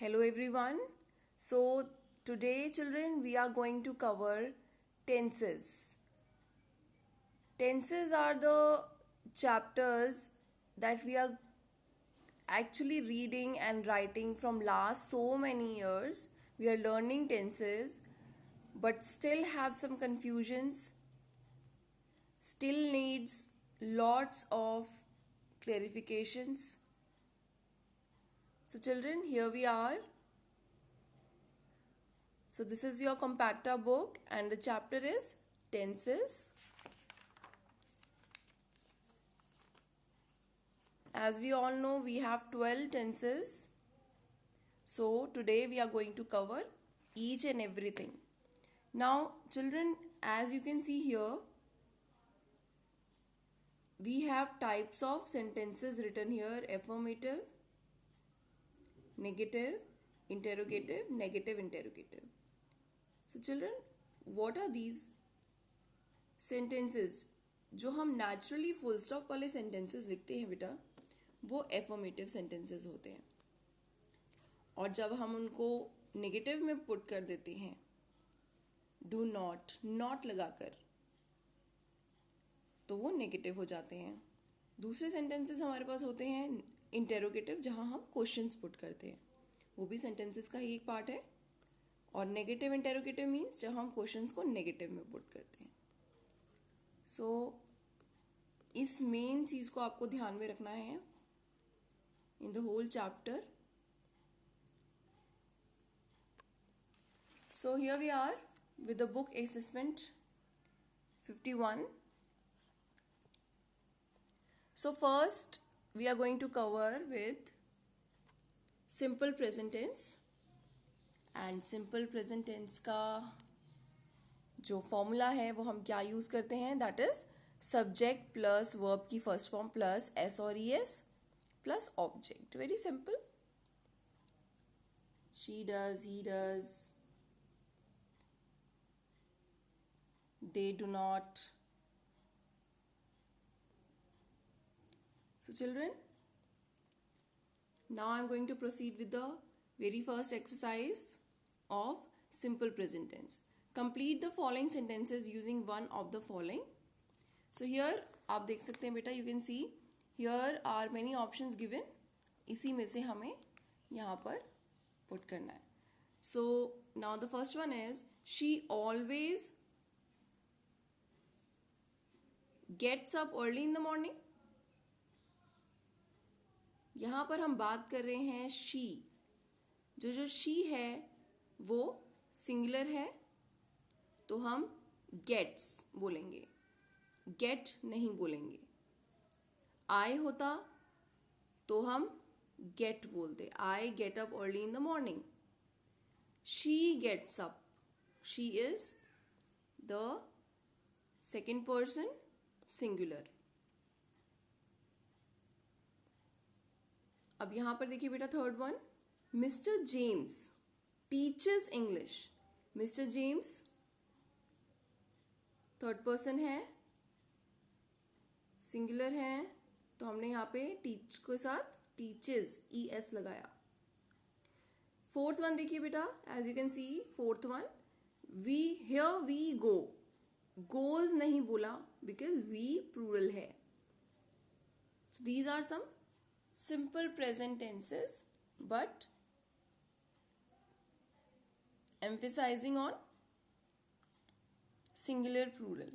Hello everyone. So today children we are going to cover tenses. Tenses are the chapters that we are actually reading and writing from last so many years. We are learning tenses but still have some confusions, still needs lots of clarifications. So children, here we are. So this is your compacta book and the chapter is tenses. As we all know, we have 12 tenses. So today we are going to cover each and everything. Now children, as you can see here, we have types of sentences written here: affirmative, negative, interrogative, negative, interrogative. So children, what are these sentences? जो हम naturally full stop वाले sentences लिखते हैं बेटा, वो affirmative sentences होते हैं. और जब हम उनको negative में put कर देते हैं, do not लगाकर, तो वो negative हो जाते हैं. दूसरे sentences हमारे पास होते हैं interrogative, जहाँ हम questions put करते हैं, वो भी sentences का ही एक part है. और नेगेटिव इंटेरोगेटिव मीन्स जब हम क्वेश्चंस को नेगेटिव में पुट करते हैं. सो इस मेन चीज को आपको ध्यान में रखना है in the whole chapter. So here we are with the book assessment 51. So first we are going to cover with simple present tense. And simple present tense का जो फॉर्मूला है वो हम क्या यूज करते हैं, that is subject plus verb की first form plus S और E S plus object. Very simple. She does, he does, they do not. So children, now I'm going to proceed with the very first exercise of simple present tense. Complete the following sentences using one of the following. So here आप देख सकते हैं बेटा, you can see here are many options given. इसी में से हमें यहाँ पर put करना है. So now the first one is she always gets up early in the morning. यहाँ पर हम बात कर रहे हैं शी. जो शी है वो सिंगुलर है तो हम गेट्स बोलेंगे, गेट नहीं बोलेंगे. आई होता तो हम गेट बोलते. I get up early in the morning. She gets up. She is the second person singular. अब यहां पर देखिए बेटा third one, mister James teachers English. Mister James third person है, सिंगुलर है, तो हमने यहाँ पे टीच के साथ टीचर्स ई एस लगाया. फोर्थ वन देखिए बेटा, as you can see fourth one, we here we go. Goes नहीं बोला बिकॉज वी प्लूरल है. सो these are some simple present tenses but emphasizing on singular plural.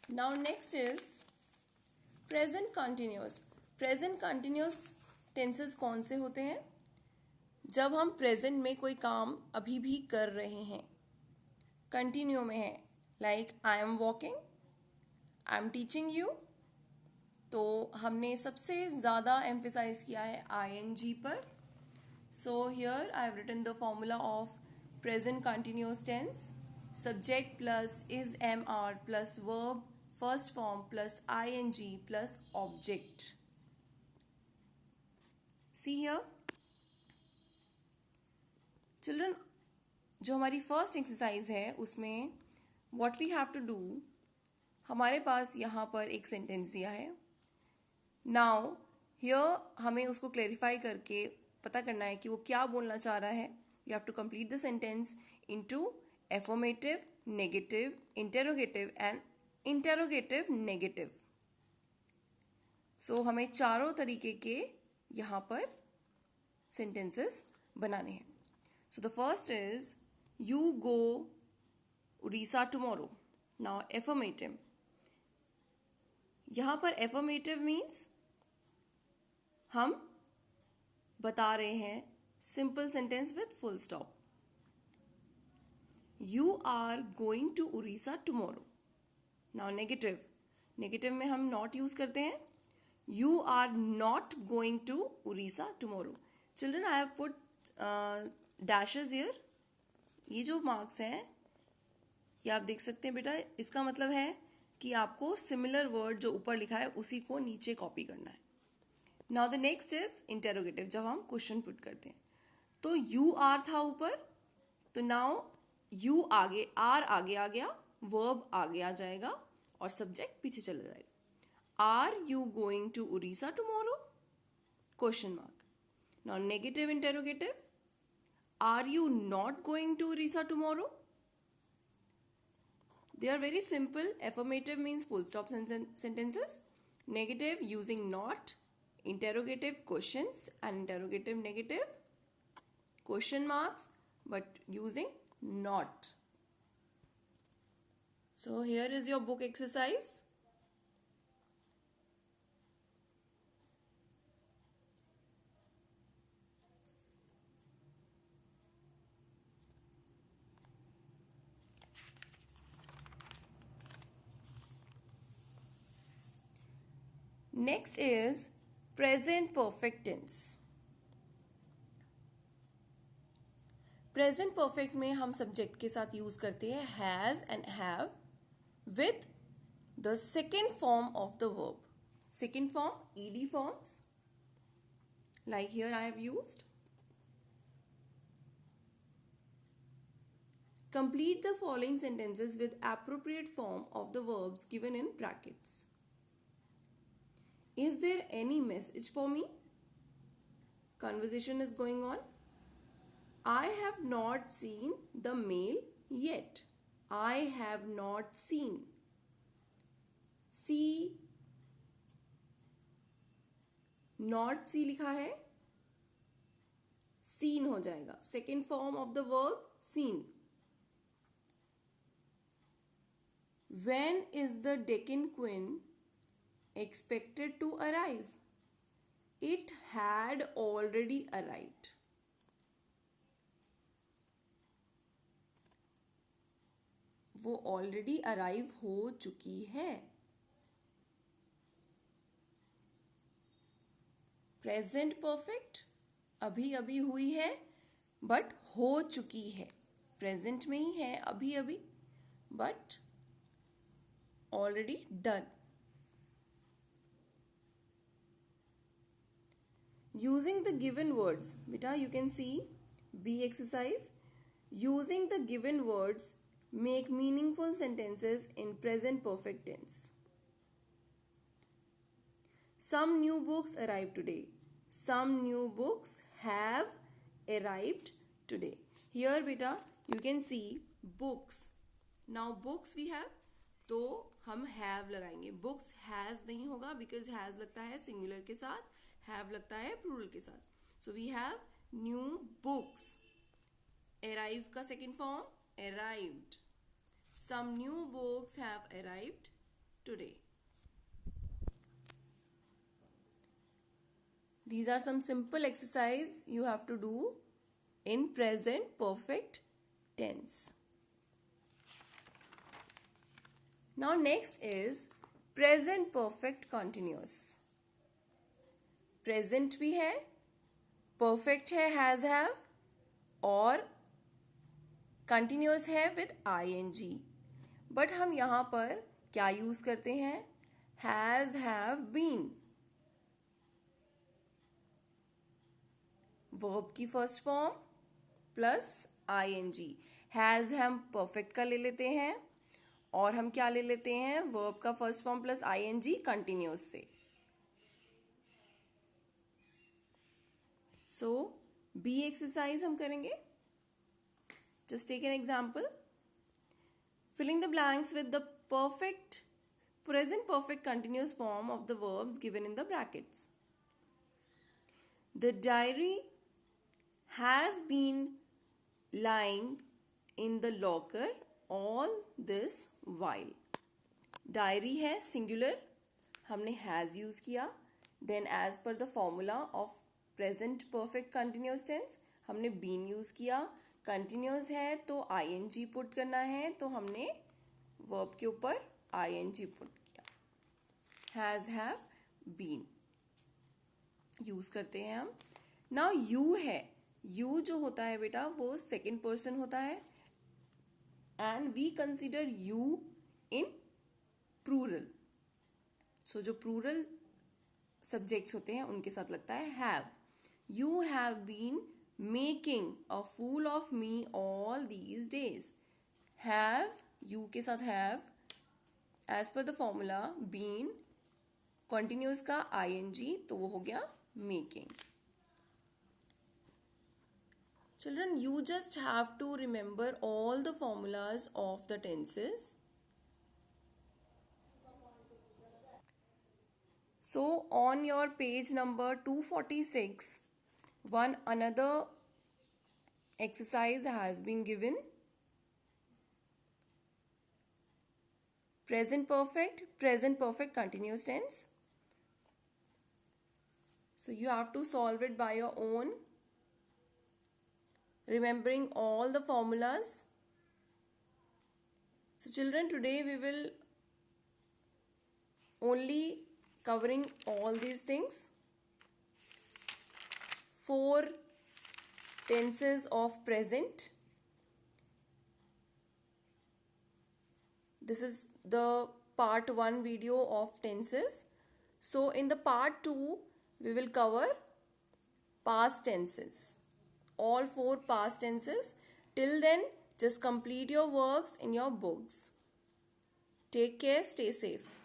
Now next is present continuous. present continuous tenses कौन से होते हैं? जब हम present में कोई काम अभी भी कर रहे हैं, कंटिन्यू में है, like I am walking, I am teaching you, तो हमने सबसे ज़्यादा एम्फेसाइज किया है ing पर. So here I have written the formula of present continuous tense. Subject plus is am are plus verb first form plus ing plus object. See here Children, जो हमारी first exercise है उसमें what we have to do, हमारे पास यहाँ पर एक sentence दिया है. नाउ हियर हमें उसको क्लेरिफाई करके पता करना है कि वो क्या बोलना चाह रहा है. You have to complete the sentence into affirmative, negative, interrogative and interrogative negative. So हमें चारों तरीके के यहाँ पर सेंटेंसेस बनाने हैं. So the first is you go Orissa tomorrow. Now affirmative, यहाँ पर एफर्मेटिव मीन्स हम बता रहे हैं simple sentence with full stop. You are going to Orissa tomorrow. Now negative, negative में हम नॉट यूज करते हैं. You are not going to Orissa tomorrow. Children, I have put dashes here. ये जो मार्क्स हैं ये आप देख सकते हैं बेटा. इसका मतलब है कि आपको सिमिलर वर्ड जो ऊपर लिखा है उसी को नीचे कॉपी करना है. Now the next is interrogative, जब हम क्वेश्चन पुट करते हैं. तो यू आर था ऊपर, तो नाउ यू आगे, आर आगे आ गया, वर्ब आगे आ जाएगा और सब्जेक्ट पीछे चला जाएगा. Are you going to Orissa tomorrow? Question mark. Now negative interrogative, are you not going to Orissa tomorrow? They are very simple. Affirmative means full stop sentences. Negative using not. Interrogative questions and interrogative negative. Question marks but using not. So here is your book exercise. Next is present perfect tense. Present perfect में हम subject के साथ use करते हैं has and have with the second form of the verb. Second form ED forms, like here I have used. Complete the following sentences with appropriate form of the verbs given in brackets. Is there any message for me? Conversation is going on. I have not seen the mail yet. I have not seen. See, not see लिखा है, seen हो जाएगा. Second form of the verb seen. When is the Deccan Queen expected to arrive? It had already arrived. वो already arrive हो चुकी है. Present perfect अभी अभी हुई है बट हो चुकी है. प्रेजेंट में ही है अभी अभी but already done. Using the given words, beta you can see B exercise. Using the given words make meaningful sentences in present perfect tense. Some new books arrived today. Some new books have arrived today. Here beta you can see books. Now books we have, तो हम have लगाएंगे. Books has नहीं होगा because has लगता है singular के साथ, have लगता है प्लूरल के साथ. So we have new books. Arrive का second form arrived. Some new books have arrived today. These are some simple exercise you have to do in present perfect tense. Now next is present perfect continuous. Present भी है, perfect है has have और continuous है with ing. But हम यहाँ पर क्या use करते हैं? has have been. verb की first form plus ing. Has हम परफेक्ट का ले लेते हैं और हम क्या ले लेते हैं, वर्ब का first form plus ING continuous से. सो बी एक्सरसाइज हम करेंगे. Just take an example. Filling the blanks with the perfect present perfect continuous form of the verbs given in the brackets. The diary has been lying in the locker all this while. Diary है singular, हमने has use किया. Then as per the formula of present perfect continuous tense हमने been use किया. Continuous है तो ing put करना है, तो हमने वर्ब के ऊपर ing पुट किया. हैज हैव बीन यूज करते हैं हम. नाउ यू है, यू जो होता है बेटा वो सेकेंड पर्सन होता है and we consider you in plural. So जो प्लूरल सब्जेक्ट्स होते हैं उनके साथ लगता है have. You have been making a fool of me all these days. Have, you के साथ have, as per the formula been, continuous का आईएनजी, तो वो हो गया making. Children, you just have to remember all the formulas of the tenses. So on your page number 246, one another exercise has been given. Present perfect continuous tense. So you have to solve it by your own, remembering all the formulas. So children, today we will only covering all these things. 4 tenses of present. This is the part 1 video of tenses. So in the part 2 we will cover past tenses, all 4 past tenses. Till then just complete your works in your books. Take care, stay safe.